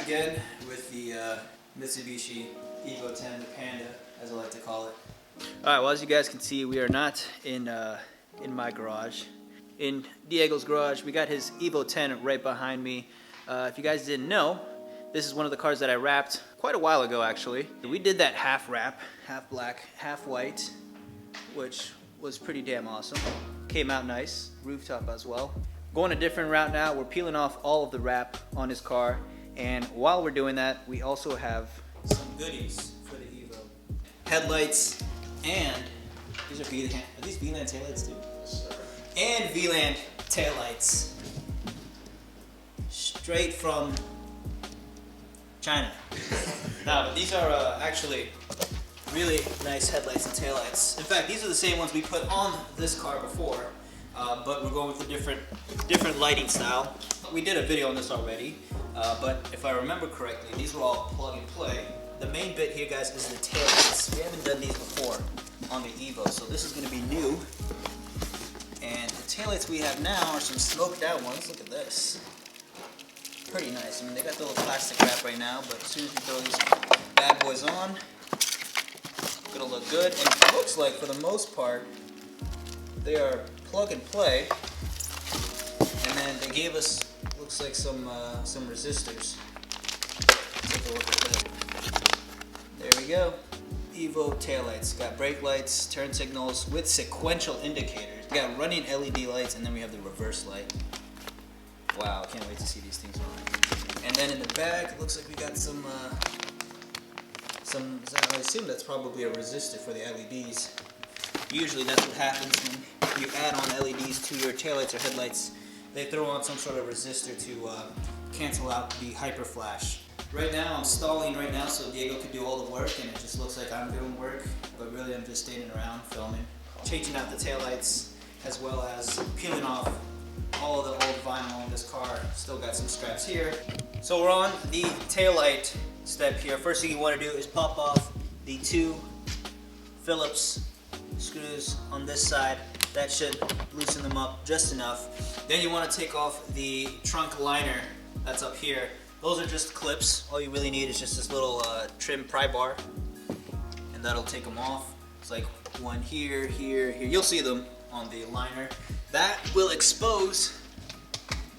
back again with the Mitsubishi EVO 10, the Panda, as I like to call it. Alright, well, as you guys can see, we are not in my garage. In Diego's garage, we got his EVO 10 right behind me. If you guys didn't know, this is one of the cars that I wrapped quite a while ago, actually. We did that half wrap, half black, half white, which was pretty damn awesome. Came out nice, rooftop as well. Going a different route now. We're peeling off all of the wrap on his car, and while we're doing that, we also have some goodies for the EVO. Headlights, and these are Vland. Are these Vland taillights too? Yes, sir. And Vland taillights. Straight from China. No, but these are actually really nice headlights and taillights. In fact, these are the same ones we put on this car before, but we're going with a different lighting style. We did a video on this already, but if I remember correctly, these were all plug and play. The main bit here, guys, is the taillights. We haven't done these before on the EVO, so this is going to be new. And the taillights we have now are some smoked out ones. Look at this. Pretty nice. I mean, they got the little plastic wrap right now, but as soon as we throw these bad boys on, it's gonna look good. And it looks like, for the most part, they are plug and play. And then they gave us, looks like some resistors. Take a look at that. There we go. EVO taillights. Got brake lights, turn signals with sequential indicators. We got running LED lights, and then we have the reverse light. Wow, I can't wait to see these things on. And then in the back, it looks like we got some, I assume that's probably a resistor for the LEDs. Usually that's what happens when you add on LEDs to your taillights or headlights. They throw on some sort of resistor to cancel out the hyper flash. Right now, I'm stalling right now so Diego can do all the work, and it just looks like I'm doing work, but really I'm just standing around filming. Changing out the taillights, as well as peeling off all of the old vinyl on this car. Still got some scraps here. So we're on the taillight step here. First thing you want to do is pop off the two Phillips screws on this side. That should loosen them up just enough. Then you want to take off the trunk liner that's up here. Those are just clips. All you really need is just this little trim pry bar, and that'll take them off. It's like one here, here, here. You'll see them on the liner. That will expose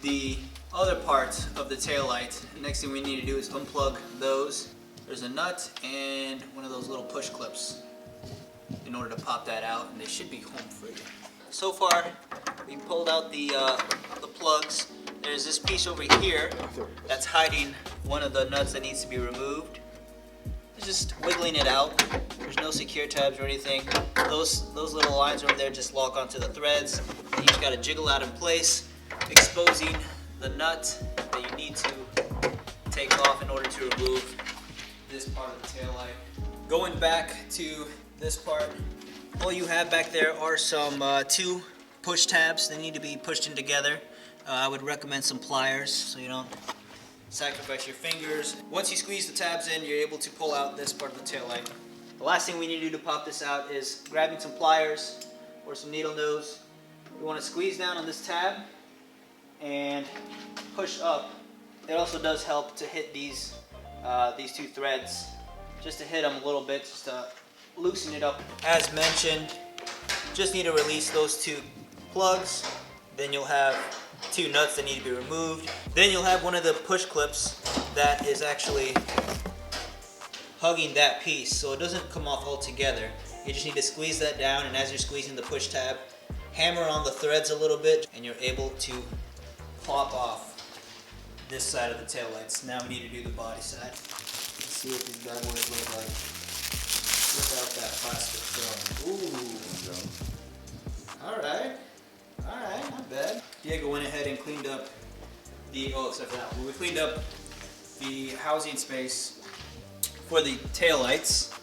the other part of the taillight. Next thing we need to do is unplug those. There's a nut and one of those little push clips in order to pop that out, and they should be home free. So far, we pulled out the plugs. There's this piece over here that's hiding one of the nuts that needs to be removed. Just wiggling it out. There's no secure tabs or anything. Those little lines over there just lock onto the threads. You just gotta jiggle out in place, exposing the nut that you need to take off in order to remove this part of the taillight. Going back to this part, all you have back there are some two push tabs. They need to be pushed in together. I would recommend some pliers so you don't sacrifice your fingers. Once you squeeze the tabs in, you're able to pull out this part of the taillight. The last thing we need to do to pop this out is grabbing some pliers or some needle nose. You want to squeeze down on this tab and push up. It also does help to hit these two threads, just to hit them a little bit, just to loosen it up. As mentioned, just need to release those two plugs. Then you'll have two nuts that need to be removed. Then you'll have one of the push clips that is actually hugging that piece, so it doesn't come off altogether. You just need to squeeze that down, and as you're squeezing the push tab, hammer on the threads a little bit, and you're able to pop off this side of the taillights. Now we need to do the body side. Let's see what these bad boys look like without that plastic film. Ooh. Alright, not bad. Diego went ahead and cleaned up except for that. We cleaned up the housing space for the taillights.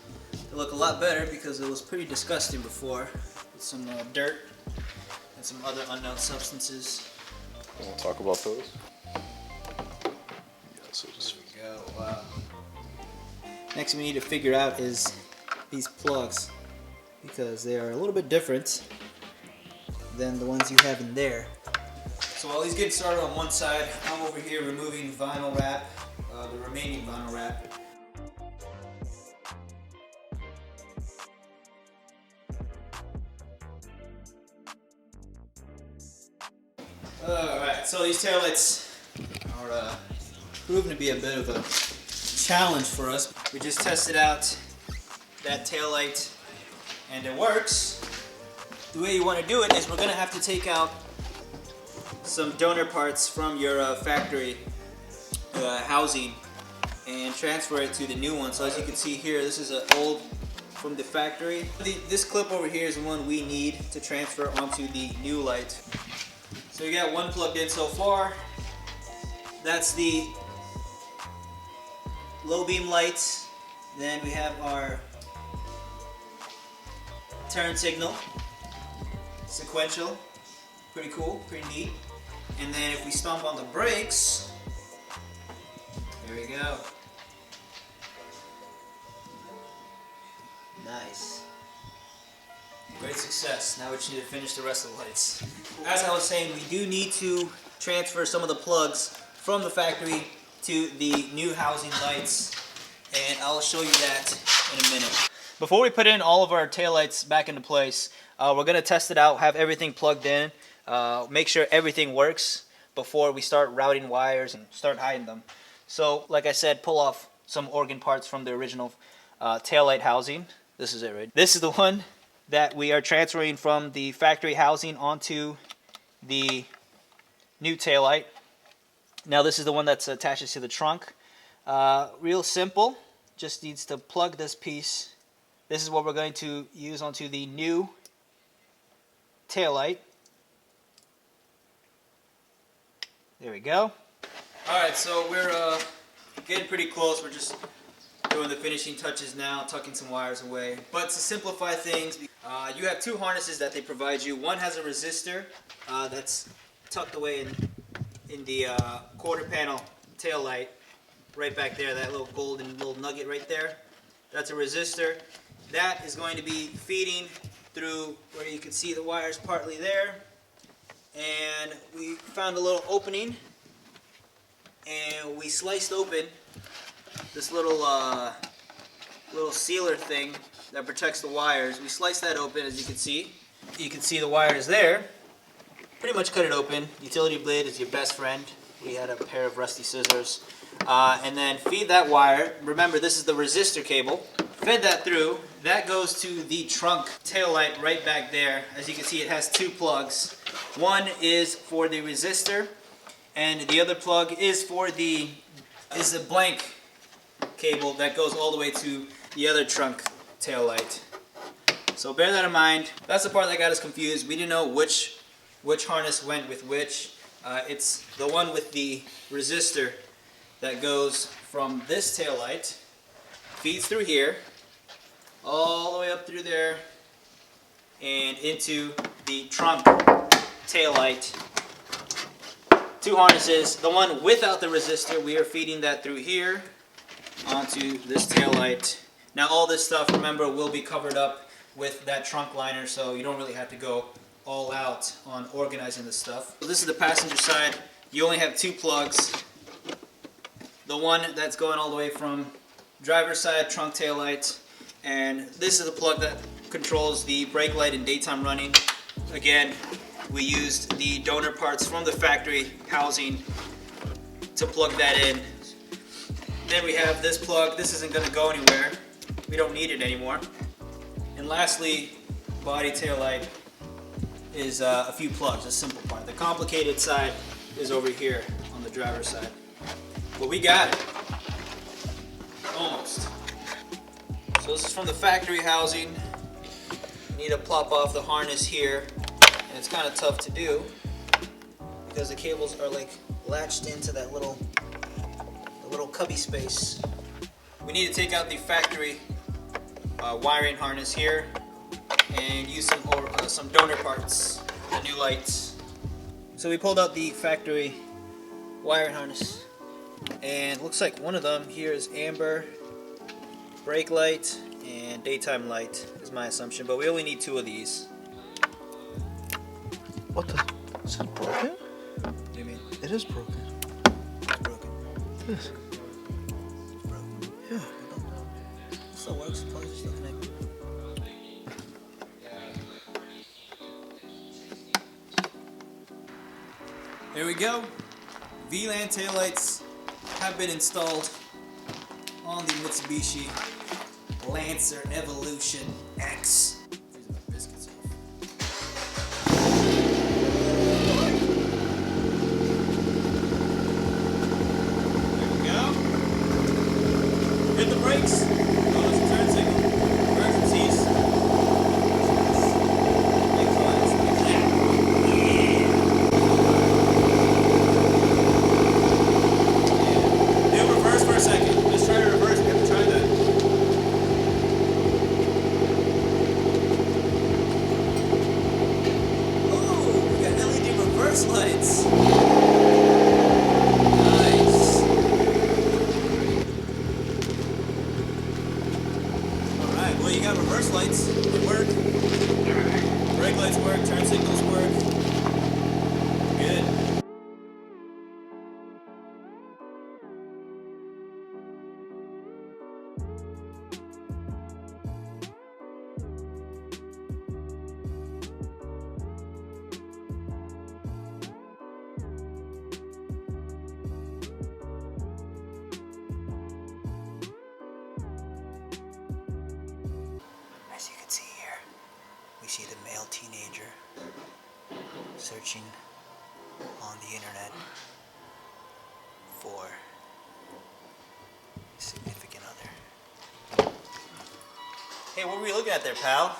They look a lot better because it was pretty disgusting before, with some dirt and some other unknown substances. You want to talk about those? Yes, there we go. Wow. Next we need to figure out is these plugs, because they are a little bit different than the ones you have in there. So while he's getting started on one side, I'm over here removing vinyl wrap the remaining vinyl wrap. Alright, so these taillights are proving to be a bit of a challenge for us. We just tested out that taillight and it works. The way you want to do it is we're going to have to take out some donor parts from your factory housing and transfer it to the new one. So as you can see here, this is an old from the factory. This clip over here is the one we need to transfer onto the new light. So we got one plugged in so far. That's the low beam lights. Then we have our turn signal, sequential, pretty cool, pretty neat. And then if we stomp on the brakes, there we go. Nice. Great success. Now we just need to finish the rest of the lights. As I was saying, we do need to transfer some of the plugs from the factory to the new housing lights, and I'll show you that in a minute. Before we put in all of our taillights back into place, we're going to test it out, have everything plugged in, make sure everything works before we start routing wires and start hiding them. So, like I said, pull off some organ parts from the original taillight housing. This is it, right? This is the one that we are transferring from the factory housing onto the new taillight. Now this is the one that's attached to the trunk. Real simple, just needs to plug this piece. This is what we're going to use onto the new taillight. There we go. Alright, so we're getting pretty close. We're just doing the finishing touches now, tucking some wires away. But to simplify things, you have two harnesses that they provide you. One has a resistor that's tucked away in the quarter panel tail light, right back there, that little golden little nugget right there. That's a resistor. That is going to be feeding through where you can see the wires partly there. And we found a little opening, and we sliced open this little sealer thing that protects the wires. We sliced that open, as you can see. You can see the wires there. Pretty much cut it open. Utility blade is your best friend. We had a pair of rusty scissors. And then feed that wire. Remember, this is the resistor cable. Fed that through. That goes to the trunk tail light right back there. As you can see, it has two plugs. One is for the resistor, and the other plug is for the blank cable that goes all the way to the other trunk tail light. So bear that in mind. That's the part that got us confused. We didn't know which harness went with which. It's the one with the resistor that goes from this tail light, feeds through here, all the way up through there, and into the trunk tail light. Two harnesses. The one without the resistor, we are feeding that through here onto this tail light. Now all this stuff, remember, will be covered up with that trunk liner, so you don't really have to go all out on organizing this stuff. So this is the passenger side. You only have two plugs. The one that's going all the way from driver's side, trunk tail light, and this is the plug that controls the brake light and daytime running. Again, we used the donor parts from the factory housing to plug that in. Then we have this plug. This isn't going to go anywhere. We don't need it anymore. And lastly, body tail light is a few plugs, a simple part. The complicated side is over here on the driver's side. But we got it. Almost. So this is from the factory housing. You need to plop off the harness here. And it's kind of tough to do because the cables are like latched into that little cubby space. We need to take out the factory wiring harness here and use some donor parts, the new lights. So we pulled out the factory wiring harness, and looks like one of them here is amber, brake light, and daytime light is my assumption, but we only need two of these. What the? Is it broken? What do you mean? It is broken. It's broken. Yes. Still works. Colors are still connected. There we go. Vland taillights have been installed on the Mitsubishi Lancer Evolution X. These are the biscuits off. There we go. Hit the brakes. Notice the turn signal. Emergencies. Do reverse for a second. Let's try to reverse. We have to try that. Oh, we got LED reverse lights. Nice. Alright, well you got reverse lights. They work. Brake lights work. Turn signals work. Good. As you can see here, we see the male teenager searching on the internet for a significant other. Hey, what were you looking at there, pal?